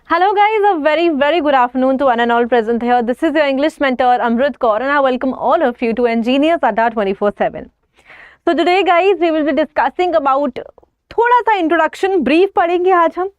Hello guys, a very good afternoon to one and all present here. This is your English mentor Amrit Kaur and I welcome all of you to Engineers Adda 24/7. So today guys we will be discussing about थोड़ा सा introduction brief पढ़ेंगे आज हम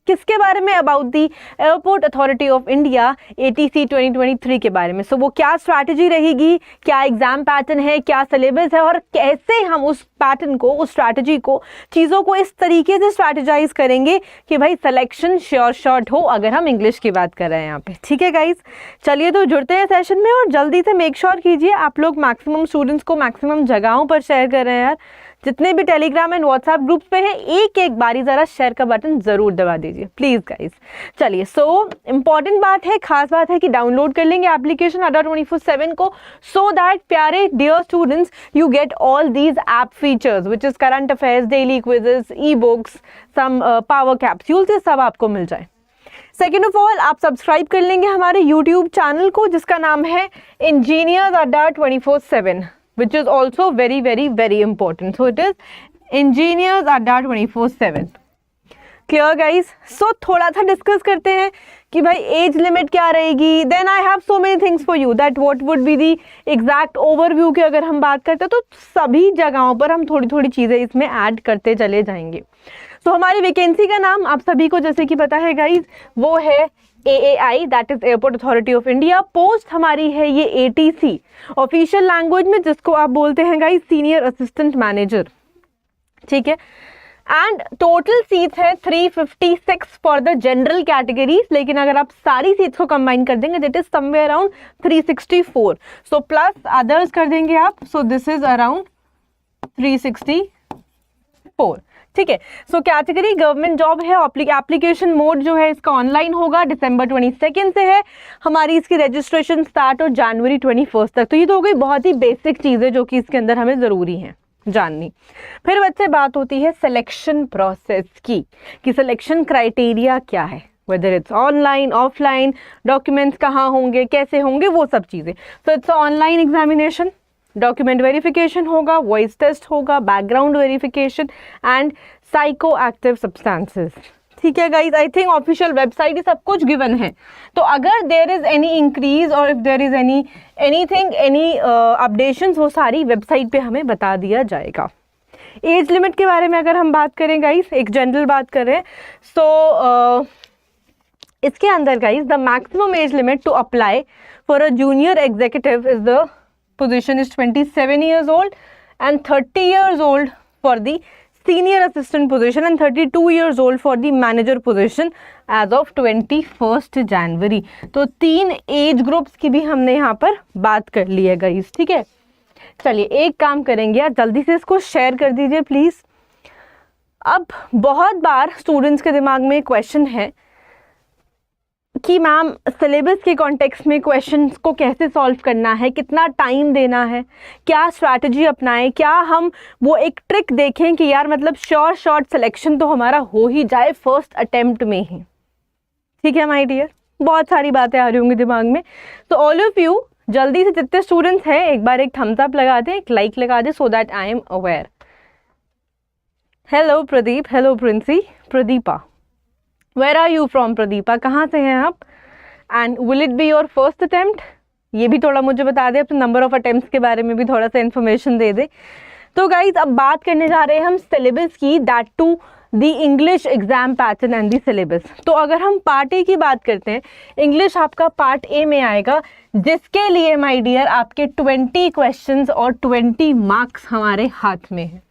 किसके बारे में, about the airport authority of India ATC 2023 के बारे में. सो वो क्या स्ट्रैटेजी रहेगी, क्या एग्जाम पैटर्न है, क्या सिलेबस है और कैसे हम उस पैटर्न को, उस स्ट्रैटेजी को, चीज़ों को इस तरीके से स्ट्रैटेजाइज करेंगे कि भाई सिलेक्शन श्योर शॉट हो अगर हम इंग्लिश की बात कर रहे हैं यहाँ पे. ठीक है गाइज, चलिए तो जुड़ते हैं सेशन में और जल्दी से मेक श्योर कीजिए आप लोग मैक्सिमम स्टूडेंट्स को मैक्सिमम जगहों पर शेयर कर रहे हैं यार. जितने भी टेलीग्राम एंड व्हाट्सएप ग्रुप्स पे हैं एक बारी ज़रा शेयर का बटन ज़रूर दबा दीजिए प्लीज़ गाइस. चलिए सो इम्पॉर्टेंट बात है, खास बात है कि डाउनलोड कर लेंगे एप्लीकेशन अड्डा 24/7 को सो दैट प्यारे dear students you get all these app features which is current affairs, daily quizzes, e books, some power capsules, ये सब आपको मिल जाए. सेकेंड ऑफ ऑल आप सब्सक्राइब कर लेंगे हमारे यूट्यूब चैनल को जिसका नाम है इंजीनियर्स अड्डा 24/7 which is also very important. So it is Engineers Adda 24/7. Clear guys? So थोड़ा सा डिस्कस करते हैं कि भाई एज लिमिट क्या रहेगी. Then I have so many things for you that what would be the exact overview की अगर हम बात करते हैं तो सभी जगहों पर हम थोड़ी चीज़ें इसमें ऐड करते चले जाएंगे. तो हमारी वैकेंसी का नाम आप सभी को जैसे कि पता है गाइज वो है AAI, that is airport authority of India. Post हमारी है ये ATC ऑफिशियल लैंग्वेज में, जिसको आप बोलते हैं गाइज सीनियर असिस्टेंट मैनेजर. ठीक है, एंड टोटल सीट्स है 356 फॉर द जनरल कैटेगरीज, लेकिन अगर आप सारी सीट्स को कंबाइन कर देंगे that is somewhere around 364. So plus others कर देंगे आप, सो दिस इज अराउंड 364. ठीक है, सो कैटेगरी गवर्नमेंट जॉब है. एप्लीकेशन मोड जो है इसका ऑनलाइन होगा, दिसंबर 22 से है. हमारी इसकी रजिस्ट्रेशन स्टार्ट हो जनवरी 21 तक. तो ये तो हो गई बहुत ही बेसिक चीज़ें जो कि इसके अंदर हमें ज़रूरी है जाननी. फिर बच्चे बात होती है सिलेक्शन प्रोसेस की कि सिलेक्शन क्राइटेरिया क्या है, whether it's online offline, documents कहाँ होंगे, कैसे होंगे, वो सब चीज़ें. तो it's online examination, document verification होगा, वॉइस टेस्ट होगा, background verification and psycho active substances. ठीक है guys, I think official website ही सब कुछ गिवन है. तो अगर देयर इज एनी इंक्रीज और if there is any updations वो सारी वेबसाइट पे हमें बता दिया जाएगा. एज लिमिट के बारे में अगर हम बात करें गाइज, एक जनरल बात करें सो इसके अंदर guys the maximum age limit to apply for a junior executive is the position is 27 years old and 30 years old for the senior assistant position and 32 years old for the manager position as of 21st January. तो 3 age groups की भी हमने यहाँ पर बात कर ली है guys. ठीक है, चलिए एक काम करेंगे यार, जल्दी से इसको शेयर कर दीजिए प्लीज़. अब बहुत बार स्टूडेंट्स के दिमाग में क्वेश्चन है कि मैम सिलेबस के कॉन्टेक्स्ट में क्वेश्चंस को कैसे सॉल्व करना है, कितना टाइम देना है, क्या स्ट्रैटेजी अपनाएं, क्या हम वो एक ट्रिक देखें कि यार मतलब श्योर शॉर्ट सिलेक्शन तो हमारा हो ही जाए फर्स्ट अटेम्प्ट में ही. ठीक है माय डियर, बहुत सारी बातें आ रही होंगी दिमाग में. तो ऑल ऑफ यू जल्दी से जितने स्टूडेंट्स हैं एक बार एक थम्स अप लगा दें, एक लाइक लगा दें so that I am aware. Hello Pradeep, hello Princy, Pradeepa. Where are you from Pradeepa, कहाँ से हैं आप? And will it be your first attempt? ये भी थोड़ा मुझे बता दें, अपने नंबर ऑफ अटेम्प्ट्स के बारे में भी थोड़ा सा इन्फॉर्मेशन दे दे. तो गाइज अब बात करने जा रहे हैं हम सिलेबस की, that to the English exam pattern and the syllabus. तो अगर हम पार्ट ए की बात करते हैं, इंग्लिश आपका पार्ट ए में आएगा जिसके लिए माय डियर आपके 20 क्वेश्चंस और 20 मार्क्स हमारे हाथ में है.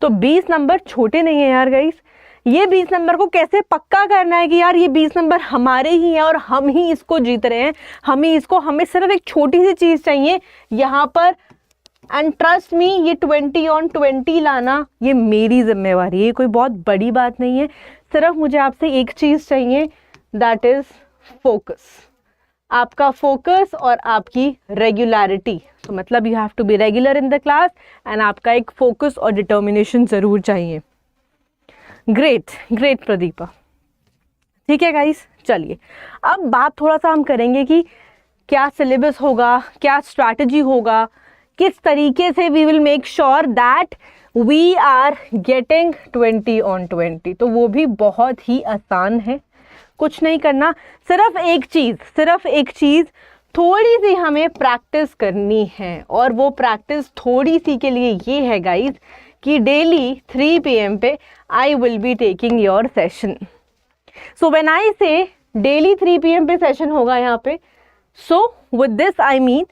तो 20 नंबर छोटे नहीं है यार गाइज. ये 20 नंबर को कैसे पक्का करना है कि यार ये 20 नंबर हमारे ही हैं और हम ही इसको जीत रहे हैं, हमें सिर्फ एक छोटी सी चीज़ चाहिए यहाँ पर. एंड ट्रस्ट मी, ये 20 on 20 लाना ये मेरी जिम्मेवारी है, ये कोई बहुत बड़ी बात नहीं है. सिर्फ मुझे आपसे एक चीज़ चाहिए, दैट इज़ फोकस. आपका फोकस और आपकी रेगुलरिटी. तो मतलब you have to be regular in the class and आपका एक फोकस और डिटर्मिनेशन ज़रूर चाहिए. Great great Pradeepa. ठीक है गाइस, चलिए अब बात थोड़ा सा हम करेंगे कि क्या सिलेबस होगा, क्या स्ट्रैटेजी होगा, किस तरीके से we will make sure that we are getting 20 on 20. तो वो भी बहुत ही आसान है, कुछ नहीं करना, सिर्फ एक चीज़ थोड़ी सी हमें प्रैक्टिस करनी है, और वो प्रैक्टिस थोड़ी सी के लिए ये है गाइज कि डेली 3 PM पे I will be taking your session. So when I say daily 3 PM पे सेशन होगा यहाँ पे, so with this I mean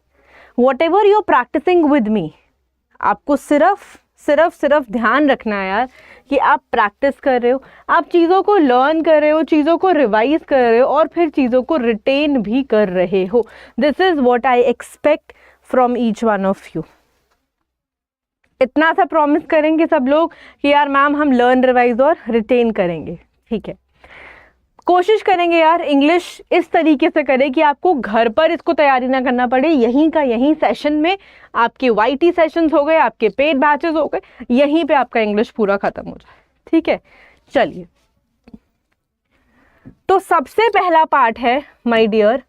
whatever you are practising with me, आपको सिर्फ ध्यान रखना है यार कि आप प्रैक्टिस कर रहे हो, आप चीज़ों को लर्न कर रहे हो, चीज़ों को रिवाइज कर रहे हो और फिर चीज़ों को रिटेन भी कर रहे हो. This is what I expect from each one of you. इतना सा प्रॉमिस करेंगे सब लोग कि यार मैम हम लर्न, रिवाइज और रिटेन करेंगे. ठीक है, कोशिश करेंगे यार इंग्लिश इस तरीके से करें कि आपको घर पर इसको तैयारी ना करना पड़े. यहीं का यहीं सेशन में आपके YT सेशंस हो गए, आपके पेड बैचेस हो गए, यहीं पे आपका इंग्लिश पूरा खत्म हो जाए. ठीक है, चलिए. तो सबसे पहला पार्ट है माय डियर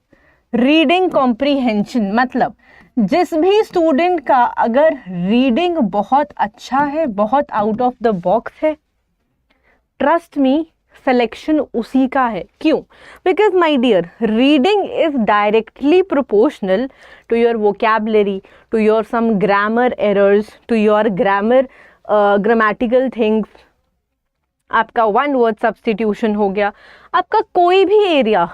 रीडिंग कॉम्प्रीहेंशन. मतलब जिस भी स्टूडेंट का अगर रीडिंग बहुत अच्छा है, बहुत आउट ऑफ द बॉक्स है, ट्रस्ट मी सिलेक्शन उसी का है. क्यों? Because my dear reading is directly proportional to your vocabulary, to your some grammar errors, to your grammatical things. आपका वन वर्ड सब्स्टिट्यूशन हो गया, आपका कोई भी area,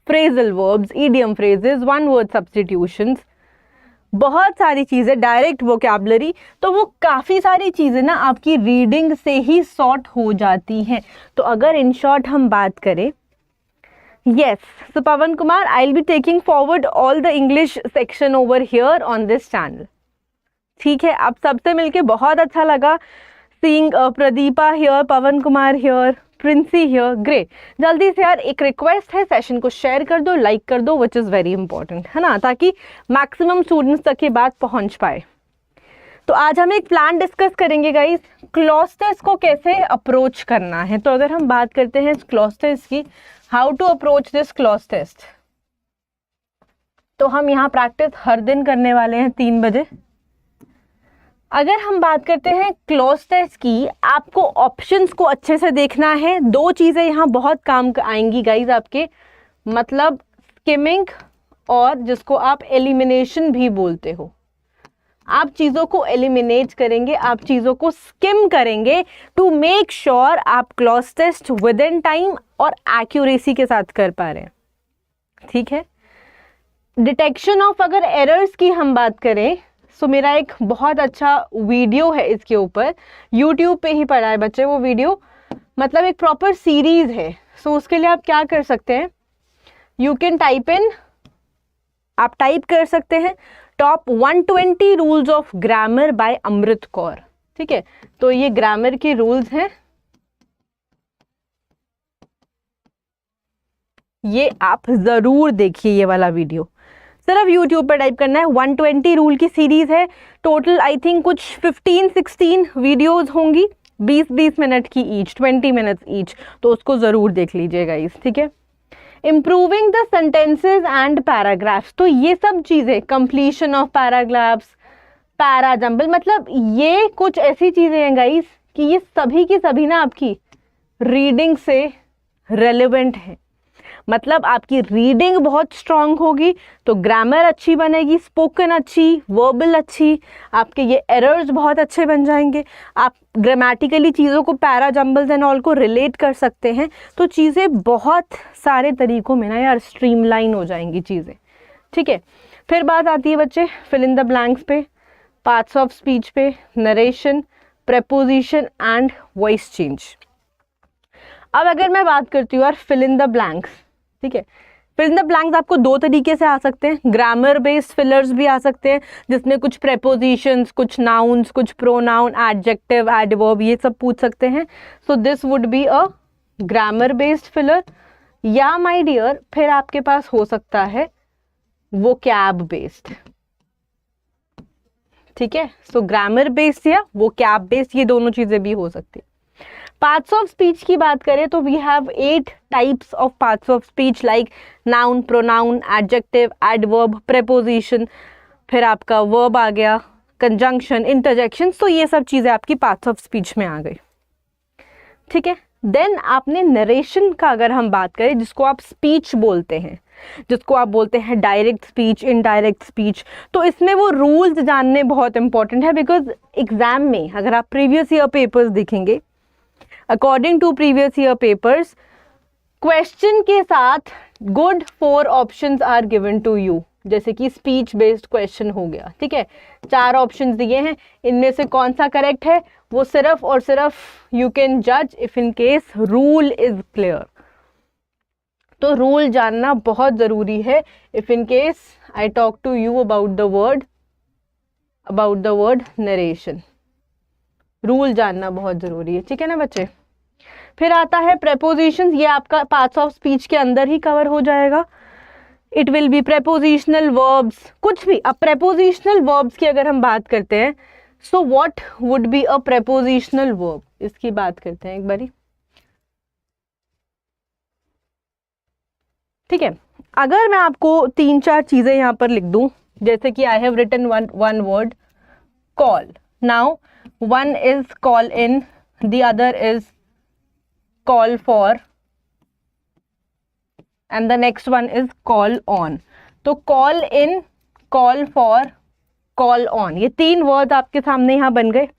phrasal verbs, idiom phrases, one word substitutions, बहुत सारी चीज़ें, डायरेक्ट वोकैबुलरी. तो वो काफ़ी सारी चीज़ें ना आपकी रीडिंग से ही सॉर्ट हो जाती हैं. तो अगर इन शॉर्ट हम बात करें, yes, so Pawan Kumar, I will be taking forward all the English section over here on this channel. ठीक है, आप सबसे मिलके बहुत अच्छा लगा. Seeing Pradeepa here, Pawan Kumar here, Princy here, great. जल्दी से यार एक रिक्वेस्ट है, सेशन को शेयर कर दो, लाइक कर दो, विच इज़ वेरी इंपॉर्टेंट, है ना, ताकि मैक्सिमम स्टूडेंट्स तक ये बात पहुंच पाए. तो आज हम एक प्लान डिस्कस करेंगे गाइस, क्लॉज टेस्ट को कैसे अप्रोच करना है. तो अगर हम बात करते हैं क्लॉज टेस्ट की, how to approach this clause test, तो हम यहाँ प्रैक्टिस हर दिन करने वाले हैं 3 बजे. अगर हम बात करते हैं क्लॉज टेस्ट की, आपको ऑप्शंस को अच्छे से देखना है. 2 चीज़ें यहाँ बहुत काम आएंगी गाइज आपके, मतलब स्किमिंग और जिसको आप एलिमिनेशन भी बोलते हो. आप चीज़ों को एलिमिनेट करेंगे, आप चीज़ों को स्किम करेंगे टू मेक श्योर आप clause test within time और एक्यूरेसी के साथ कर पा रहे हैं. ठीक है, डिटेक्शन ऑफ अगर एरर्स की हम बात करें, सो मेरा एक बहुत अच्छा वीडियो है इसके ऊपर, यूट्यूब पे ही पड़ा है बच्चे वो वीडियो, मतलब एक प्रॉपर सीरीज है. सो उसके लिए आप क्या कर सकते हैं, यू कैन टाइप इन, आप टाइप कर सकते हैं top 120 rules of grammar by Amrit Kaur. ठीक है, तो ये ग्रामर के रूल्स हैं, ये आप जरूर देखिए ये वाला वीडियो. सिर्फ यूट्यूब पर टाइप करना है, 120 रूल की सीरीज है. टोटल आई थिंक कुछ 15-16 वीडियोज होंगी, 20-20 मिनट की ईच, 20 मिनट्स ईच. तो उसको ज़रूर देख लीजिएगा इस. ठीक है, improving the sentences and paragraphs, तो ये सब चीज़ें, completion of paragraphs, para jumble, मतलब ये कुछ ऐसी चीज़ें हैं गाइस कि ये सभी की सभी ना आपकी रीडिंग से रेलेवेंट है. मतलब आपकी रीडिंग बहुत स्ट्रांग होगी तो ग्रामर अच्छी बनेगी, स्पोकन अच्छी, वर्बल अच्छी, आपके ये एरर्स बहुत अच्छे बन जाएंगे, आप ग्रामेटिकली चीज़ों को, पैरा जंबल्स एंड ऑल को रिलेट कर सकते हैं. तो चीज़ें बहुत सारे तरीक़ों में ना यार स्ट्रीमलाइन हो जाएंगी चीज़ें. ठीक है, फिर बात आती है बच्चे फिल इन द ब्लैंक्स पे, पार्ट्स ऑफ स्पीच पे, narration, preposition and voice change. अब अगर मैं बात करती हूँ यार फिल इन द ब्लैंक्स, ठीक है, फिल इन द ब्लैंक्स आपको 2 तरीके से आ सकते हैं. ग्रामर बेस्ड फिलर्स भी आ सकते हैं जिसमें कुछ प्रेपोजिशंस, कुछ नाउन्स, कुछ प्रोनाउन, एडजेक्टिव, एडवर्ब, ये सब पूछ सकते हैं. सो this would be a grammar based filler. या माय डियर फिर आपके पास हो सकता है वोकैब बेस्ड. ठीक है, सो ग्रामर बेस्ड या वोकैब बेस्ड, ये दोनों चीज़ें भी हो सकती है. पार्ट्स ऑफ स्पीच की बात करें तो we have 8 types of parts of speech, like noun, pronoun, adjective, adverb, preposition, फिर आपका वर्ब आ गया, कंजंक्शन, इंटरजेक्शन. तो ये सब चीज़ें आपकी पार्ट्स ऑफ स्पीच में आ गई. ठीक है, देन आपने नरेशन का अगर हम बात करें, जिसको आप स्पीच बोलते हैं, जिसको आप बोलते हैं डायरेक्ट स्पीच, इनडायरेक्ट स्पीच, तो इसमें वो रूल्स जानने बहुत इंपॉर्टेंट है। बिकॉज एग्जाम में अगर आप प्रीवियस ईयर पेपर्स देखेंगे, according to previous year papers, question के साथ good 4 options are given to you. जैसे कि स्पीच बेस्ड क्वेश्चन हो गया, ठीक है, 4 ऑप्शंस दिए हैं, इनमें से कौन सा करेक्ट है वो सिर्फ और सिर्फ यू कैन जज if in case rule is clear. तो रूल जानना बहुत ज़रूरी है। If in case I talk to you about the word narration, rule जानना बहुत ज़रूरी है, ठीक है ना बच्चे। फिर आता है प्रेपोजिशंस, ये आपका पार्ट्स ऑफ स्पीच के अंदर ही कवर हो जाएगा। It will be prepositional verbs, कुछ भी। अब प्रेपोजिशनल वर्ब्स की अगर हम बात करते हैं, so what would be a prepositional verb, इसकी बात करते हैं एक बारी, ठीक है। अगर मैं आपको 3-4 चीज़ें यहाँ पर लिख दूँ, जैसे कि I have written one word call, now one is call in, the other is call for, and the next one is call on. तो call in, call for, call on, ये 3 वर्ड आपके सामने यहाँ बन गए।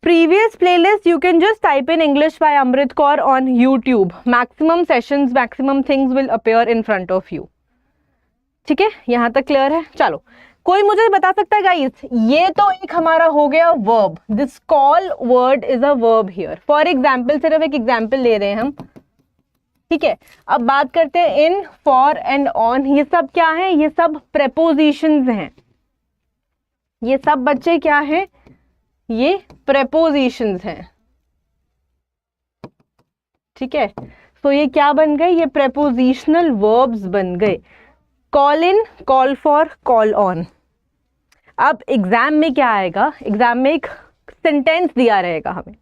Previous playlist you can just type in English by Amrit Kaur on YouTube. Maximum sessions, maximum things will appear in front of you. ठीक है, यहाँ तक क्लियर है। चलो, कोई मुझे बता सकता है गाइस, ये तो एक हमारा हो गया verb, this call word is a verb here. For example, सिर्फ एक एग्जाम्पल ले रहे हैं हम, ठीक है। अब बात करते हैं इन, फॉर एंड ऑन, ये सब क्या है, ये सब प्रेपोजिशंस हैं। ये सब बच्चे क्या हैं, ये प्रेपोजिशंस हैं, ठीक है। तो ये क्या बन गए, ये प्रेपोजिशनल वर्ब्स बन गए, call in, call for, call on. अब एग्जाम में क्या आएगा, एग्जाम में एक सेंटेंस दिया रहेगा, हमें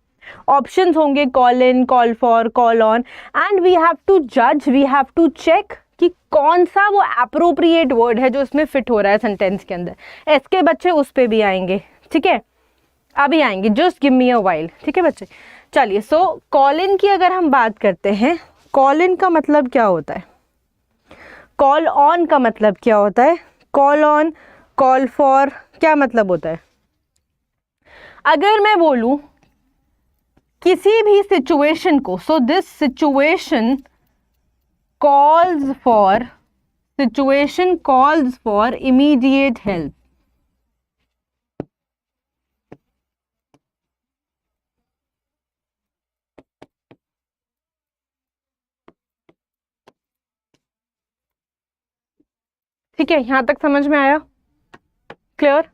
ऑप्शंस होंगे, call in, call for, call on, and we have to जज, वी हैव टू चेक कि कौन सा वो एप्रोप्रिएट वर्ड है जो इसमें फिट हो रहा है सेंटेंस के अंदर। इसके बच्चे उस पे भी आएंगे, ठीक है, अभी आएंगे, just give me a while, ठीक है बच्चे। चलिए, सो कॉल इन की अगर हम बात करते हैं, कॉल इन का मतलब क्या होता है, कॉल ऑन का मतलब क्या होता है, कॉल ऑन, कॉल फॉर, क्या मतलब होता है। अगर मैं बोलूं किसी भी सिचुएशन को, so this situation calls for immediate help, ठीक है, यहां तक समझ में आया, क्लियर।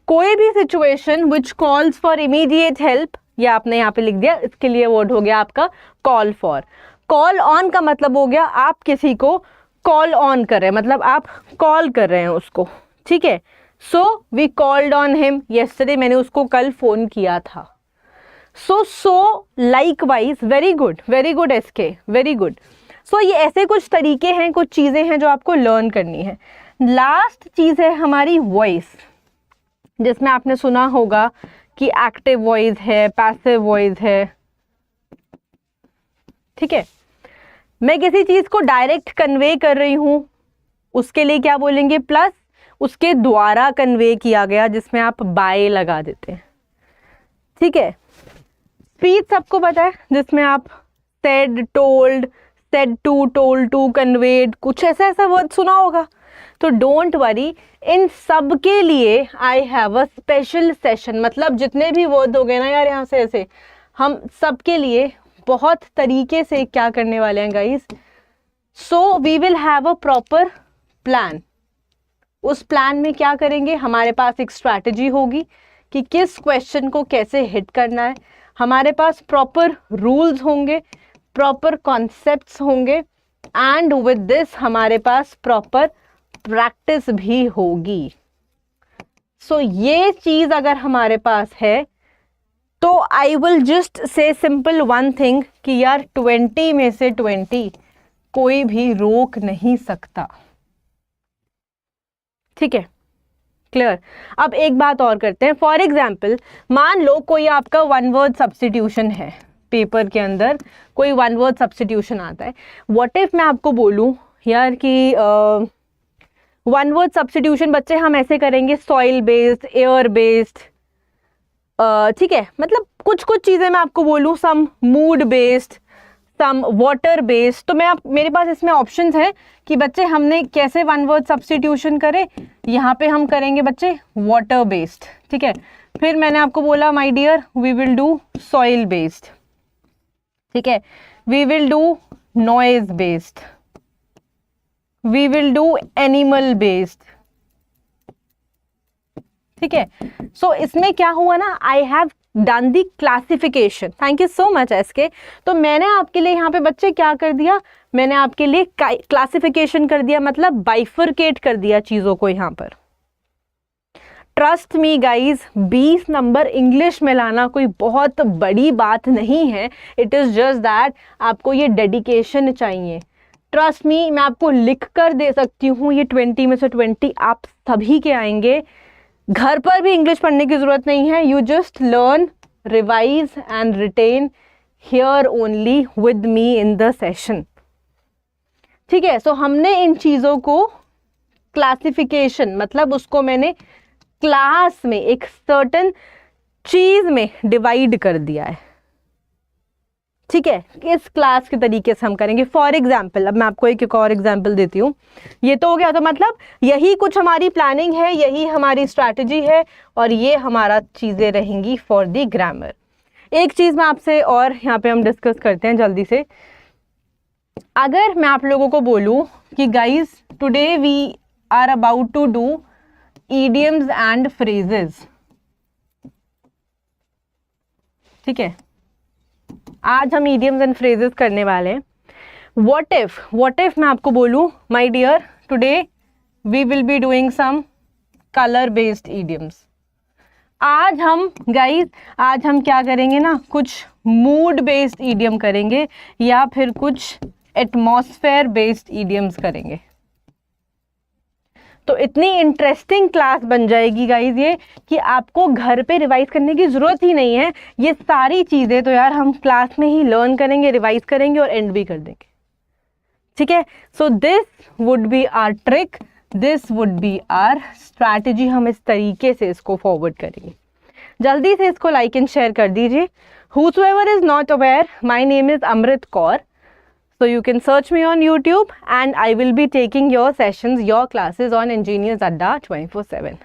कोई भी situation which calls for immediate help, ये आपने यहाँ पे लिख दिया, इसके लिए वर्ड हो गया आपका कॉल फॉर। कॉल ऑन का मतलब हो गया आप किसी को कॉल ऑन कर रहे हैं, मतलब आप कॉल कर रहे हैं उसको, ठीक है। So we called on him yesterday, मैंने उसको कल फोन किया था। So likewise, very good SK, very good. So ये ऐसे कुछ तरीके हैं, कुछ चीज़ें हैं जो आपको लर्न करनी है। लास्ट चीज़ है हमारी वॉइस, जिसमें आपने सुना होगा कि एक्टिव वॉइस है, पैसिव वॉइस है, ठीक है। मैं किसी चीज़ को डायरेक्ट कन्वे कर रही हूँ, उसके लिए क्या बोलेंगे, प्लस उसके द्वारा कन्वे किया गया, जिसमें आप बाय लगा देते हैं, ठीक है। स्पीच सबको पता है, जिसमें आप said, told, said to, told to, conveyed, कुछ ऐसा वर्ड सुना होगा। तो डोंट वरी, इन सब के लिए I have a special session, मतलब जितने भी वर्ड हो गए ना यार यहाँ से ऐसे, हम सब के लिए बहुत तरीके से क्या करने वाले हैं guys. So we will have a proper plan. उस प्लान में क्या करेंगे, हमारे पास एक स्ट्रैटेजी होगी कि किस क्वेश्चन को कैसे हिट करना है, हमारे पास प्रॉपर रूल्स होंगे, प्रॉपर कॉन्सेप्ट्स होंगे, एंड विद दिस हमारे पास प्रॉपर प्रैक्टिस भी होगी। सो ये चीज अगर हमारे पास है तो I will just say simple one thing कि यार 20 में से 20 कोई भी रोक नहीं सकता, ठीक है, क्लियर। अब एक बात और करते हैं, फॉर एग्जाम्पल मान लो कोई आपका वन वर्ड सब्स्टिट्यूशन है, पेपर के अंदर कोई वन वर्ड सब्स्टिट्यूशन आता है। व्हाट इफ मैं आपको बोलूँ यार कि वन वर्ड सब्स्टिट्यूशन बच्चे हम ऐसे करेंगे, सॉइल बेस्ड, एयर बेस्ड, ठीक है, मतलब कुछ कुछ चीज़ें मैं आपको बोलूँ, some mood based, some water based, तो मेरे पास इसमें ऑप्शंस है कि बच्चे हमने कैसे वन वर्ड सब्स्टिट्यूशन करे। यहाँ पे हम करेंगे बच्चे वाटर बेस्ड, ठीक है। फिर मैंने आपको बोला my dear we will do soil based, ठीक है, we will do noise based, we will do animal based, ठीक है। सो इसमें क्या हुआ ना, I have done the classification. Thank you so much S K. तो मैंने आपके लिए यहाँ पे बच्चे क्या कर दिया, मैंने आपके लिए क्लासिफिकेशन कर दिया, मतलब बाइफरकेट कर दिया चीज़ों को यहाँ पर। Trust me guys, 20 number English में लाना कोई बहुत बड़ी बात नहीं है। इट इज़ जस्ट दैट आपको ये डेडिकेशन चाहिए। ट्रस्ट मी, मैं आपको लिख कर दे सकती हूँ, ये 20 में से 20 आप सभी के आएंगे। घर पर भी इंग्लिश पढ़ने की ज़रूरत नहीं है, you just learn, revise and retain here only with me in the session, ठीक है। सो हमने इन चीज़ों को क्लासिफिकेशन, मतलब उसको मैंने क्लास में एक सर्टन चीज़ में डिवाइड कर दिया है, ठीक है। इस क्लास के तरीके से हम करेंगे। फॉर एग्जाम्पल, अब मैं आपको एक और एग्जाम्पल देती हूँ। ये तो हो गया, तो मतलब यही कुछ हमारी प्लानिंग है, यही हमारी स्ट्रैटेजी है, और ये हमारा चीज़ें रहेंगी फॉर द ग्रामर। एक चीज़ मैं आपसे और यहाँ पे हम डिस्कस करते हैं जल्दी से। अगर मैं आप लोगों को बोलूँ कि guys today we are about to do idioms and phrases, ठीक है, आज हम idioms एंड phrases करने वाले हैं। what if मैं आपको बोलूँ my dear today we will be doing some color based idioms। आज हम क्या करेंगे ना, कुछ मूड बेस्ड idiom करेंगे, या फिर कुछ एटमॉस्फेयर बेस्ड idioms करेंगे। तो इतनी इंटरेस्टिंग क्लास बन जाएगी गाइज ये, कि आपको घर पे रिवाइज करने की ज़रूरत ही नहीं है। ये सारी चीज़ें तो यार हम क्लास में ही लर्न करेंगे, रिवाइज करेंगे और एंड भी कर देंगे, ठीक है। So this would be our trick, this would be our strategy. हम इस तरीके से इसको फॉरवर्ड करेंगे। जल्दी से इसको लाइक एंड शेयर कर दीजिए। Whosoever is not aware, my name is Amrit Kaur. So you can search me on YouTube and I will be taking your sessions, your classes on Engineers Adda 24/7.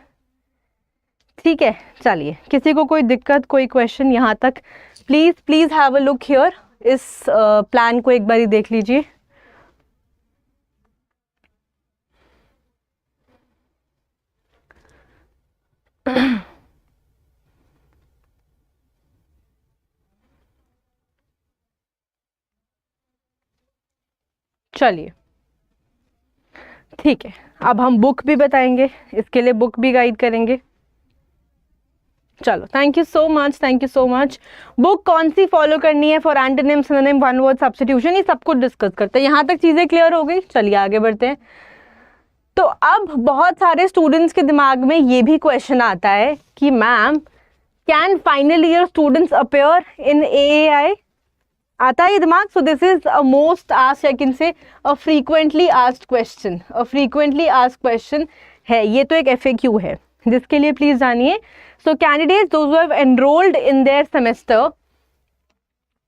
ठीक है, चलिए, किसी को कोई दिक्कत, कोई क्वेश्चन यहाँ तक, please have a look here. इस प्लान को एक बारी देख लीजिए। चलिए, ठीक है, अब हम बुक भी बताएंगे, इसके लिए बुक भी गाइड करेंगे। चलो, thank you so much. Book कौन सी फॉलो करनी है for antonym, synonym, one word substitution, ये सब कुछ डिस्कस करते हैं। यहाँ तक चीज़ें क्लियर हो गई। चलिए आगे बढ़ते हैं। तो अब बहुत सारे स्टूडेंट्स के दिमाग में ये भी क्वेश्चन आता है कि ma'am can final year students appear in AAI, आता है ये दिमाग। So this is a most asked, I can say a frequently asked question है। ये तो एक FAQ है जिसके लिए प्लीज जानिए। So candidates those who have enrolled in their semester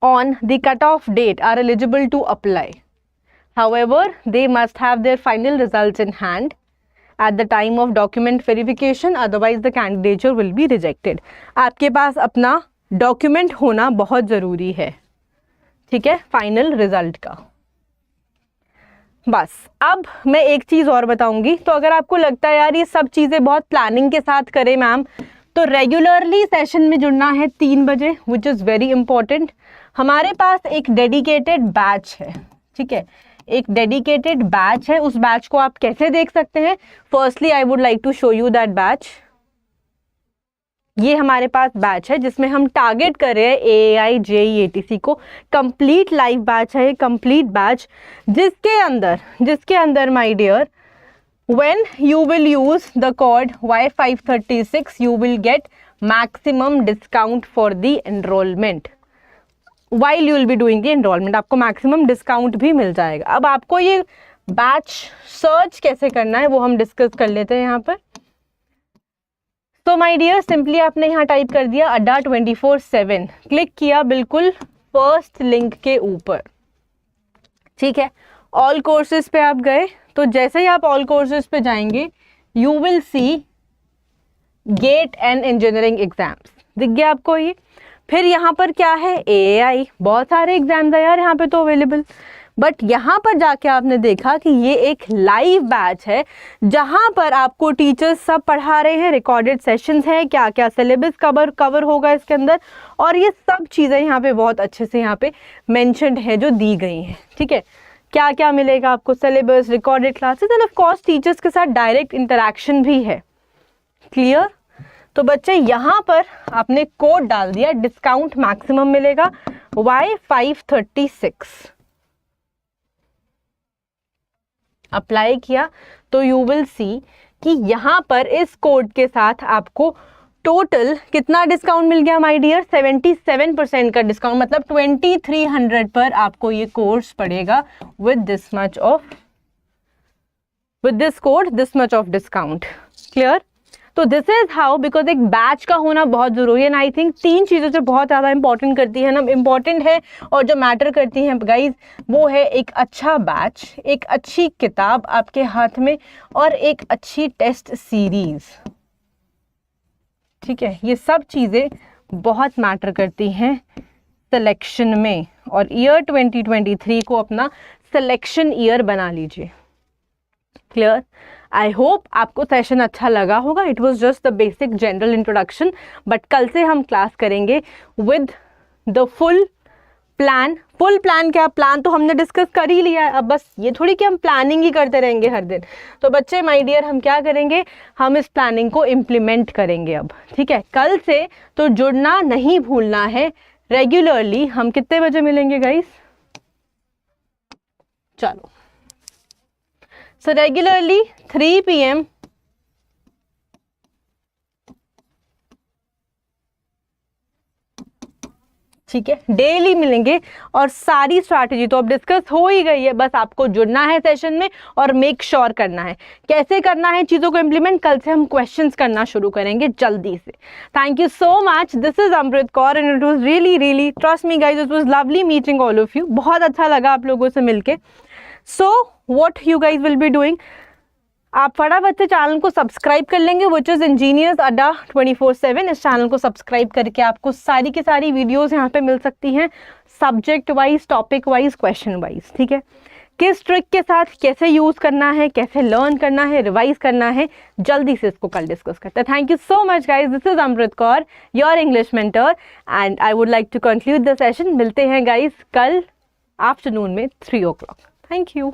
on the cutoff date are eligible to apply. However, they must have their final results in hand at the time of document verification, otherwise the candidature will be rejected. आपके पास अपना document होना बहुत ज़रूरी है, ठीक है, final result का। बस अब मैं एक चीज़ और बताऊंगी। तो अगर आपको लगता है यार ये सब चीज़ें बहुत प्लानिंग के साथ करें मैम, तो रेगुलरली सेशन में जुड़ना है 3 बजे, विच इज़ वेरी इंपॉर्टेंट। हमारे पास एक डेडिकेटेड बैच है, ठीक है, एक डेडिकेटेड बैच है। उस बैच को आप कैसे देख सकते हैं? Firstly I would like to show you that batch. ये हमारे पास बैच है जिसमें हम टारगेट कर रहे हैं AAI JEE ATC को। कंप्लीट लाइव बैच है, कंप्लीट बैच जिसके अंदर my dear when you will use the code Y536 you will get maximum discount for the enrollment while you will be doing the enrollment. आपको maximum discount भी मिल जाएगा. अब आपको ये batch search कैसे करना है वो हम डिस्कस कर लेते हैं यहाँ पर. तो माय डियर सिंपली आपने यहाँ टाइप कर दिया अड्डा 24/7, क्लिक किया बिल्कुल फर्स्ट लिंक के ऊपर. ठीक है, ऑल कोर्सेज पे आप गए. तो जैसे ही आप ऑल कोर्सेज पे जाएंगे you will see GATE and engineering exams दिख गया आपको ये. फिर यहाँ पर क्या है, AAI. बहुत सारे एग्जाम्स है यार यहाँ पे तो अवेलेबल. बट यहाँ पर जाके आपने देखा कि ये एक लाइव बैच है जहाँ पर आपको टीचर्स सब पढ़ा रहे हैं, रिकॉर्डेड सेशंस हैं, क्या क्या सिलेबस कवर होगा इसके अंदर, और ये सब चीज़ें यहाँ पे बहुत अच्छे से यहाँ पे मेंशन्ड है जो दी गई हैं. ठीक है, क्या क्या मिलेगा आपको, syllabus, recorded classes end of course teachers के साथ डायरेक्ट इंटरेक्शन भी है. क्लियर. तो बच्चे यहाँ पर आपने कोड डाल दिया, डिस्काउंट मैक्सिमम मिलेगा Y536, अप्लाई किया तो यू विल सी कि यहाँ पर इस कोड के साथ आपको टोटल कितना डिस्काउंट मिल गया माय डियर, 77% का डिस्काउंट. मतलब 2300 पर आपको ये कोर्स पड़ेगा with this code, this much of discount. Clear. तो दिस इज हाउ, बिकॉज एक बैच का होना बहुत जरूरी है. एंड आई थिंक 3 चीज़ें जो बहुत ज़्यादा इंपॉर्टेंट करती है ना, इम्पॉर्टेंट है और जो मैटर करती हैं गाइज, वो है एक अच्छा बैच, एक अच्छी किताब आपके हाथ में और एक अच्छी टेस्ट सीरीज. ठीक है, ये सब चीज़ें बहुत मैटर करती हैं सिलेक्शन में. और ईयर 2023 को अपना सिलेक्शन ईयर बना लीजिए. क्लियर. आई होप आपको सेशन अच्छा लगा होगा. It was just the basic general introduction, but कल से हम क्लास करेंगे with the full plan. Full plan क्या, प्लान तो हमने डिस्कस कर ही लिया है. अब बस ये थोड़ी कि हम प्लानिंग ही करते रहेंगे हर दिन. तो बच्चे माय डियर हम क्या करेंगे, हम इस प्लानिंग को इम्प्लीमेंट करेंगे अब. ठीक है, कल से तो जुड़ना नहीं भूलना है रेगुलरली. हम कितने बजे मिलेंगे गाइस, चलो. So regularly 3 PM ठीक है, डेली मिलेंगे और सारी स्ट्रैटेजी तो अब डिस्कस हो ही गई है. बस आपको जुड़ना है सेशन में और मेक श्योर करना है. कैसे करना है चीज़ों को इम्प्लीमेंट, कल से हम क्वेश्चंस करना शुरू करेंगे जल्दी से. Thank you so much. This is Amrit Kaur and it was really trust me guys, it was lovely meeting all of you. बहुत अच्छा लगा आप लोगों से मिलके. So what you guys will be doing, आप फटाफट से चैनल को सब्सक्राइब कर लेंगे विच इज़ इंजीनियर्स अड्डा 24/7. इस चैनल को सब्सक्राइब करके आपको सारी की सारी वीडियोस यहाँ पे मिल सकती हैं, subject wise, topic wise, question wise. ठीक है, किस ट्रिक के साथ कैसे यूज़ करना है, कैसे लर्न करना है, रिवाइज करना है, जल्दी से इसको कल डिस्कस करते हैं. Thank you so much guys. This is Amrit Kaur, your English mentor, and I would like to conclude the session. मिलते हैं गाइज कल आफ्टरनून में 3 o'clock. Thank you.